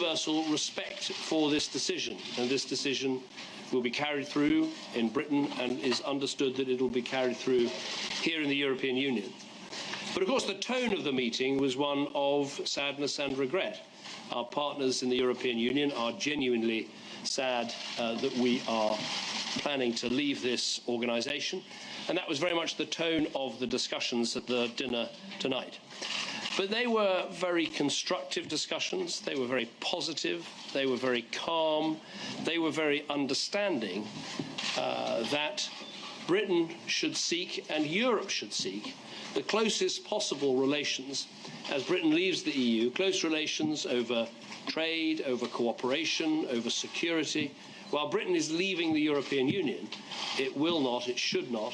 universal respect for this decision, and this decision will be carried through in Britain and is understood that it will be carried through here in the European Union. But of course the tone of the meeting was one of sadness and regret. Our partners in the European Union are genuinely sad that we are planning to leave this organisation, and that was very much the tone of the discussions at the dinner tonight. But they were very constructive discussions, they were very positive, they were very calm, they were very understanding that Britain should seek and Europe should seek the closest possible relations as Britain leaves the EU, close relations over trade, over cooperation, over security. While Britain is leaving the European Union, it will not, it should not,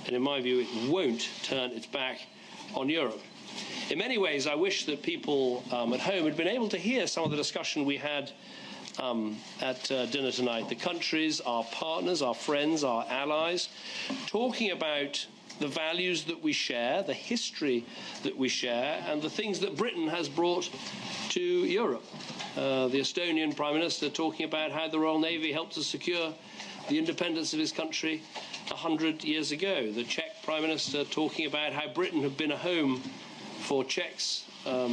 and in my view it won't turn its back on Europe. In many ways, I wish that people at home had been able to hear some of the discussion we had at dinner tonight. The countries, our partners, our friends, our allies, talking about the values that we share, the history that we share, and the things that Britain has brought to Europe. The Estonian Prime Minister talking about how the Royal Navy helped to secure the independence of his country 100 years ago. The Czech Prime Minister talking about how Britain had been a home for Czechs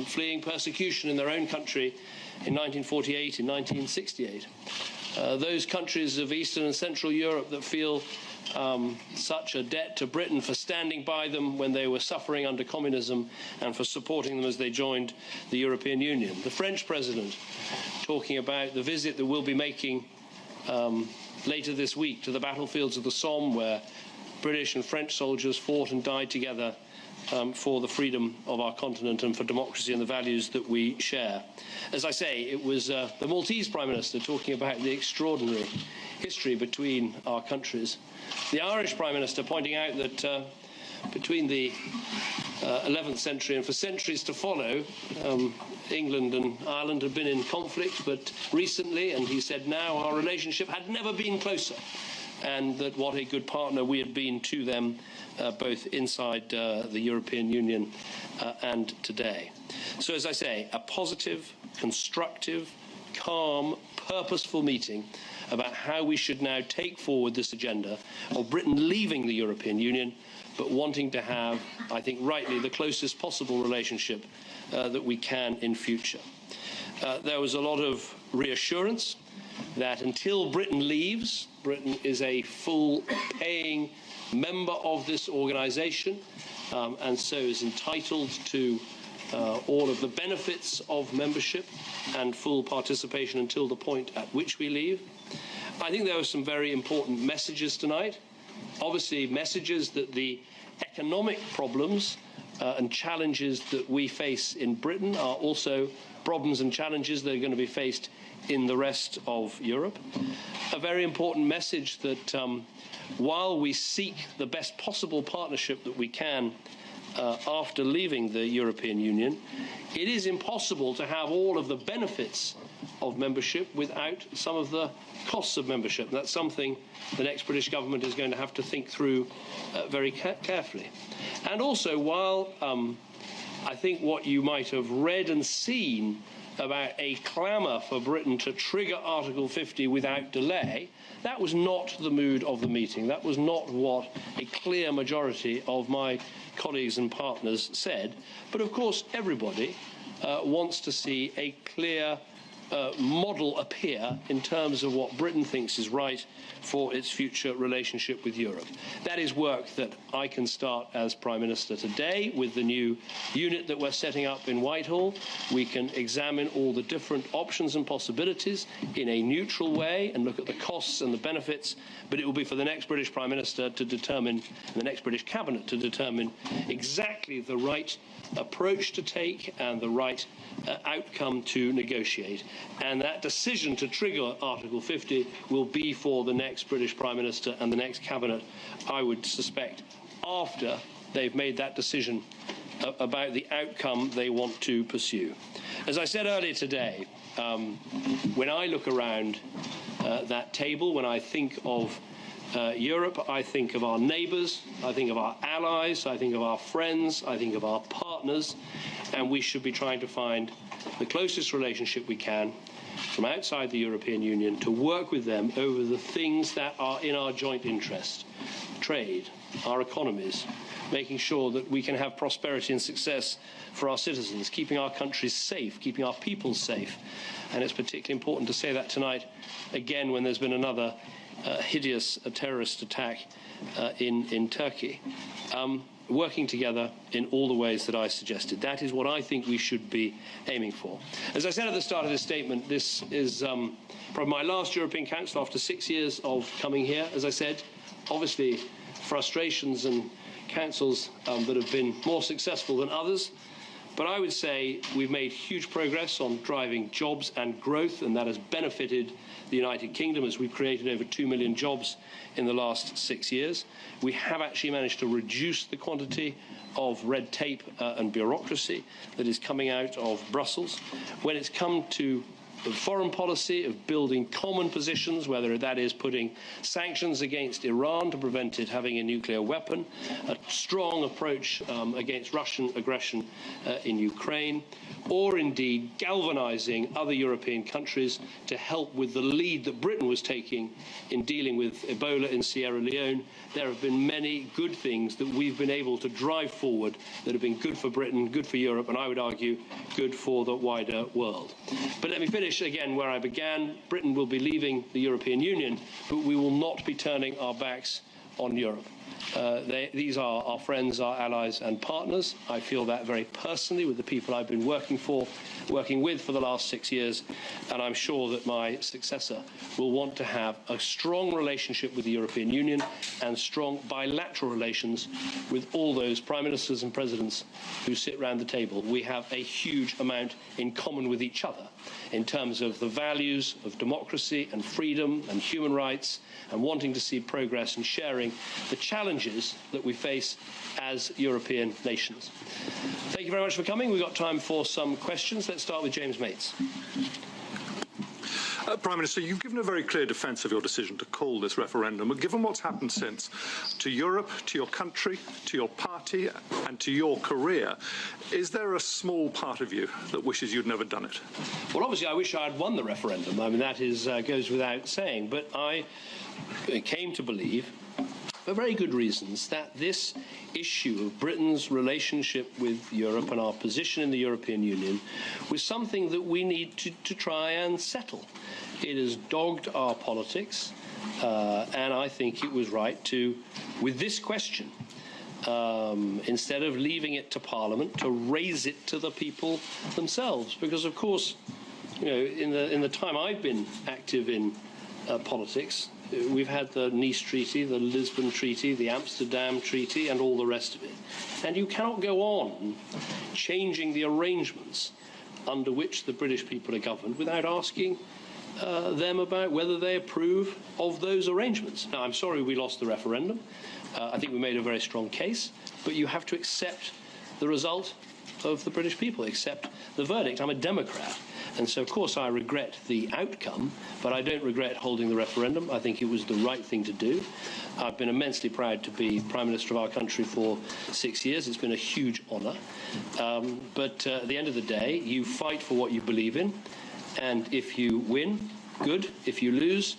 fleeing persecution in their own country in 1948, in 1968. Those countries of Eastern and Central Europe that feel such a debt to Britain for standing by them when they were suffering under communism and for supporting them as they joined the European Union. The French President talking about the visit that we'll be making later this week to the battlefields of the Somme, where British and French soldiers fought and died together for the freedom of our continent and for democracy and the values that we share. As I say, it was the Maltese Prime Minister talking about the extraordinary history between our countries. The Irish Prime Minister pointing out that between the 11th century and for centuries to follow, England and Ireland had been in conflict, but recently, and he said now, our relationship had never been closer, and that what a good partner we had been to them both inside the European Union and today. So, as I say, a positive, constructive, calm, purposeful meeting about how we should now take forward this agenda of Britain leaving the European Union, but wanting to have, I think rightly, the closest possible relationship that we can in future. There was a lot of reassurance that until Britain leaves, Britain is a full paying member of this organisation and so is entitled to all of the benefits of membership and full participation until the point at which we leave. I think there were some very important messages tonight. Obviously, messages that the economic problems and challenges that we face in Britain are also problems and challenges that are going to be faced in the rest of Europe. A very important message that while we seek the best possible partnership that we can after leaving the European Union, it is impossible to have all of the benefits of membership without some of the costs of membership. That's something the next British government is going to have to think through very carefully. And also, while I think what you might have read and seen about a clamour for Britain to trigger Article 50 without delay, that was not the mood of the meeting. That was not what a clear majority of my colleagues and partners said. But of course, everybody wants to see a clear model appear in terms of what Britain thinks is right for its future relationship with Europe. That is work that I can start as Prime Minister today with the new unit that we're setting up in Whitehall. We can examine all the different options and possibilities in a neutral way and look at the costs and the benefits, but it will be for the next British Prime Minister to determine, the next British Cabinet to determine exactly the right approach to take and the right outcome to negotiate. And that decision to trigger Article 50 will be for the next British Prime Minister and the next Cabinet, I would suspect, after they've made that decision about the outcome they want to pursue. As I said earlier today, when I look around that table, when I think of Europe, I think of our neighbours, I think of our allies, I think of our friends, I think of our partners, and we should be trying to find the closest relationship we can from outside the European Union to work with them over the things that are in our joint interest: trade, our economies, making sure that we can have prosperity and success for our citizens, keeping our countries safe, keeping our people safe. And it's particularly important to say that tonight, again, when there's been another hideous terrorist attack in Turkey. Working together in all the ways that I suggested. That is what I think we should be aiming for. As I said at the start of this statement, this is probably my last European Council after 6 years of coming here. As I said, obviously frustrations and councils that have been more successful than others. But I would say we've made huge progress on driving jobs and growth, and that has benefited the United Kingdom as we've created over 2 million jobs in the last 6 years. We have actually managed to reduce the quantity of red tape and bureaucracy that is coming out of Brussels. When it's come to the foreign policy of building common positions, whether that is putting sanctions against Iran to prevent it having a nuclear weapon, a strong approach against Russian aggression in Ukraine, or indeed galvanizing other European countries to help with the lead that Britain was taking in dealing with Ebola in Sierra Leone. There have been many good things that we've been able to drive forward that have been good for Britain, good for Europe, and I would argue good for the wider world. But let me finish again where I began. Britain will be leaving the European Union, but we will not be turning our backs on Europe. These are our friends, our allies and partners. I feel that very personally with the people I've been working with for the last 6 years, and I'm sure that my successor will want to have a strong relationship with the European Union and strong bilateral relations with all those prime ministers and presidents who sit round the table. We have a huge amount in common with each other in terms of the values of democracy and freedom and human rights and wanting to see progress and sharing the challenges that we face as European nations. Thank you very much for coming. We've got time for some questions. Let's start with James Mates. Prime Minister, you've given a very clear defence of your decision to call this referendum, but given what's happened since to Europe, to your country, to your party and to your career, is there a small part of you that wishes you'd never done it? Well, obviously I wish I had won the referendum. I mean, that is goes without saying, but I came to believe, for very good reasons, that this issue of Britain's relationship with Europe and our position in the European Union was something that we need to try and settle. It has dogged our politics, and I think it was right to, with this question, instead of leaving it to Parliament, to raise it to the people themselves. Because, of course, you know, in the time I've been active in politics, we've had the Nice Treaty, the Lisbon Treaty, the Amsterdam Treaty, and all the rest of it. And you cannot go on changing the arrangements under which the British people are governed without asking them about whether they approve of those arrangements. Now, I'm sorry we lost the referendum. I think we made a very strong case, but you have to accept the result of the British people, accept the verdict. I'm a Democrat. And so, of course, I regret the outcome, but I don't regret holding the referendum. I think it was the right thing to do. I've been immensely proud to be Prime Minister of our country for 6 years. It's been a huge honour. But at the end of the day, you fight for what you believe in. And if you win, good. If you lose,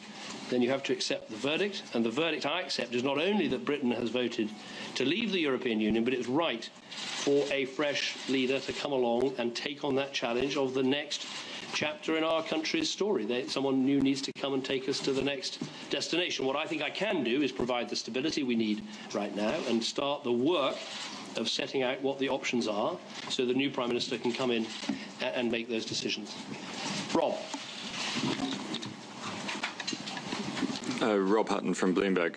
then you have to accept the verdict. And the verdict I accept is not only that Britain has voted to leave the European Union, but it's right for a fresh leader to come along and take on that challenge of the next chapter in our country's story. Someone new needs to come and take us to the next destination. What I think I can do is provide the stability we need right now and start the work of setting out what the options are so the new Prime Minister can come in and make those decisions. Rob. Rob Hutton from Bloomberg.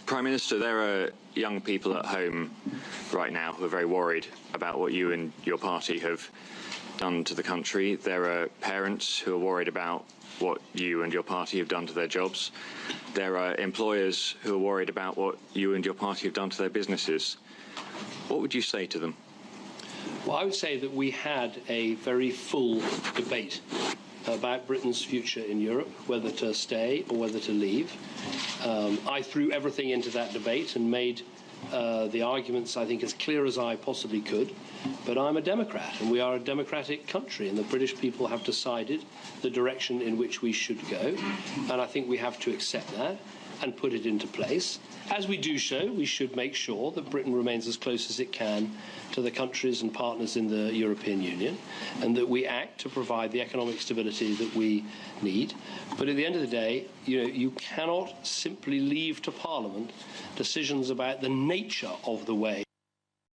Prime Minister, there are young people at home right now who are very worried about what you and your party have done to the country. There are parents who are worried about what you and your party have done to their jobs. There are employers who are worried about what you and your party have done to their businesses. What would you say to them? Well, I would say that we had a very full debate about Britain's future in Europe, whether to stay or whether to leave. I threw everything into that debate and made the arguments, I think, as clear as I possibly could. But I'm a Democrat, and we are a democratic country, and the British people have decided the direction in which we should go, and I think we have to accept that and put it into place. As we do so, we should make sure that Britain remains as close as it can to the countries and partners in the European Union, and that we act to provide the economic stability that we need. But at the end of the day, you cannot simply leave to Parliament decisions about the nature of the way